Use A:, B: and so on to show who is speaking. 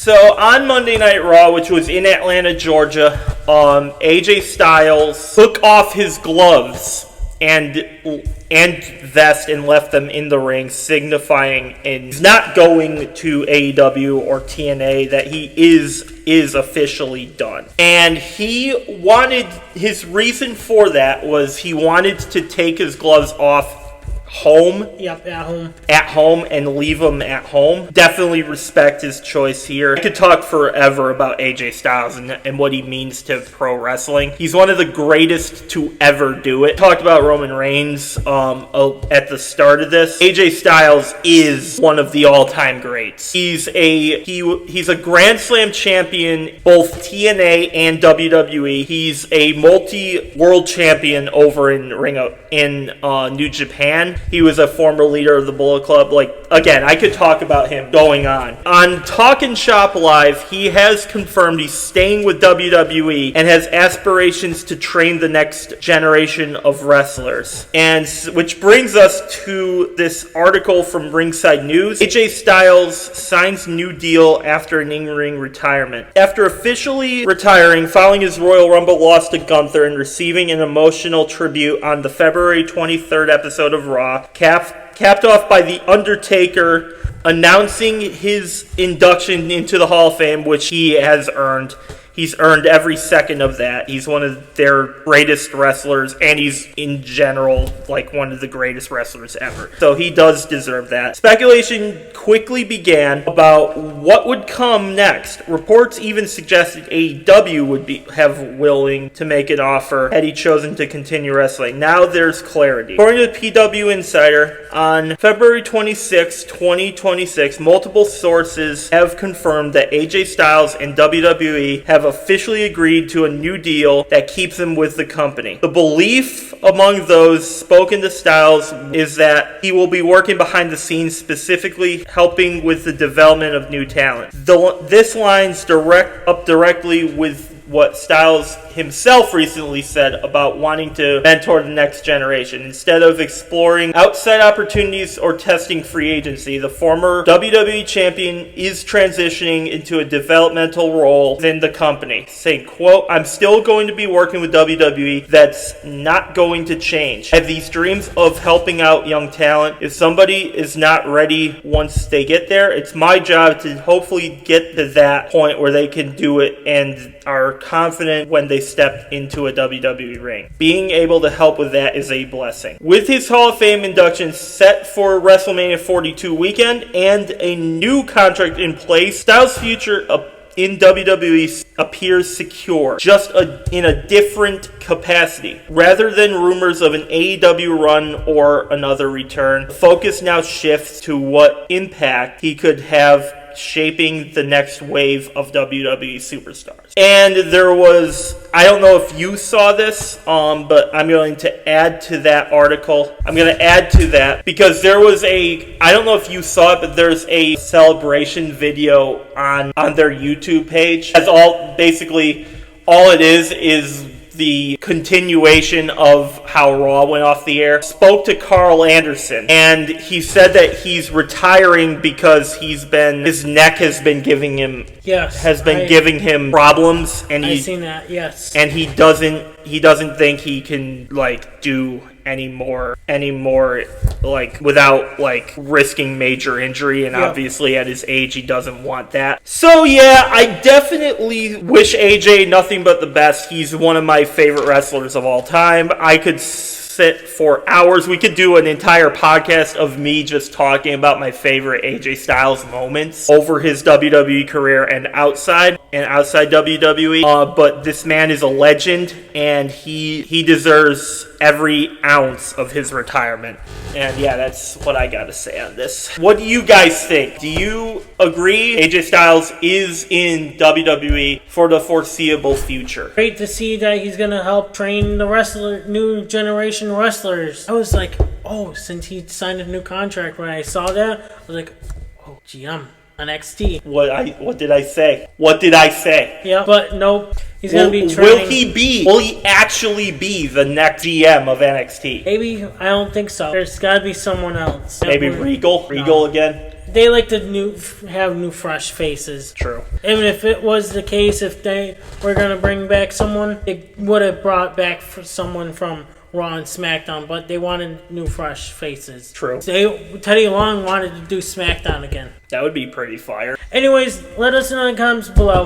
A: So on Monday Night Raw, which was in Atlanta, Georgia, AJ Styles took off his gloves and vest and left them in the ring, signifying he's not going to AEW or TNA, that he is officially done. And his reason for that was he wanted to take his gloves off home.
B: Yep, at home.
A: At home and leave them at home. Definitely respect his choice here. I could talk forever about AJ Styles and what he means to pro wrestling. He's one of the greatest to ever do it. Talked about Roman Reigns at the start of this. AJ Styles is one of the all-time greats. He's a Grand Slam champion, both TNA and WWE. He's a multi-world champion over in New Japan. He was a former leader of the Bullet Club. Again, I could talk about him going on. On Talkin' Shop Live, he has confirmed he's staying with WWE and has aspirations to train the next generation of wrestlers. And which brings us to this article from Ringside News. AJ Styles signs new deal after an in-ring retirement. After officially retiring following his Royal Rumble loss to Gunther and receiving an emotional tribute on the February 23rd episode of Raw, capped off by The Undertaker announcing his induction into the Hall of Fame, which he has earned. He's earned every second of that. He's one of their greatest wrestlers, and he's, in general, one of the greatest wrestlers ever. So he does deserve that. Speculation quickly began about what would come next. Reports even suggested AEW would have willing to make an offer had he chosen to continue wrestling. Now there's clarity. According to PW Insider, on February 26, 2026, multiple sources have confirmed that AJ Styles and WWE have officially agreed to a new deal that keeps him with the company. The belief among those spoken to Styles is that he will be working behind the scenes, specifically helping with the development of new talent. This lines directly with what Styles himself recently said about wanting to mentor the next generation. Instead of exploring outside opportunities or testing free agency, the former WWE champion is transitioning into a developmental role within the company, saying, quote, "I'm still going to be working with WWE. That's not going to change. I have these dreams of helping out young talent. If somebody is not ready once they get there, it's my job to hopefully get to that point where they can do it and are confident when they step into a WWE ring. Being able to help with that is a blessing." With his Hall of Fame induction set for WrestleMania 42 weekend and a new contract in place, Styles' future in WWE appears secure, just in a different capacity. Rather than rumors of an AEW run or another return, the focus now shifts to what impact he could have shaping the next wave of WWE superstars. And there was, I don't know if you saw this, but I'm going to add to that article. I'm going to add to that because there was I don't know if you saw it, but there's a celebration video on their YouTube page. That's all it is the continuation of how Raw went off the air. Spoke to Carl Anderson, and he said that he's retiring because his neck has been giving him giving him problems, and
B: I've seen that, yes.
A: And he doesn't think he can do any more without risking major injury, and obviously at his age he doesn't want that. So yeah, I definitely wish AJ nothing but the best. He's one of my favorite wrestlers of all time. I could sit for hours. We could do an entire podcast of me just talking about my favorite AJ Styles moments over his WWE career and outside WWE. But this man is a legend, and he deserves every ounce of his retirement. And yeah, that's what I gotta say on this. What do you guys think? Do you agree AJ Styles is in WWE for the foreseeable future?
B: Great to see that he's gonna help train the new generation wrestlers. I was like, since he signed a new contract, when I saw that, I was like, gee, I'm NXT.
A: What did I say? What did I say?
B: Yeah, but nope. He's going to be training.
A: Will he actually be the next GM of NXT?
B: Maybe. I don't think so. There's got to be someone else.
A: Maybe Regal? Regal again?
B: they like to have new fresh faces.
A: True.
B: Even if it was the case, if they were gonna bring back someone, it would have brought back someone from Raw and SmackDown, but they wanted new fresh faces.
A: True.
B: Teddy Long wanted to do SmackDown again.
A: That would be pretty fire.
B: Anyways, let us know in the comments below.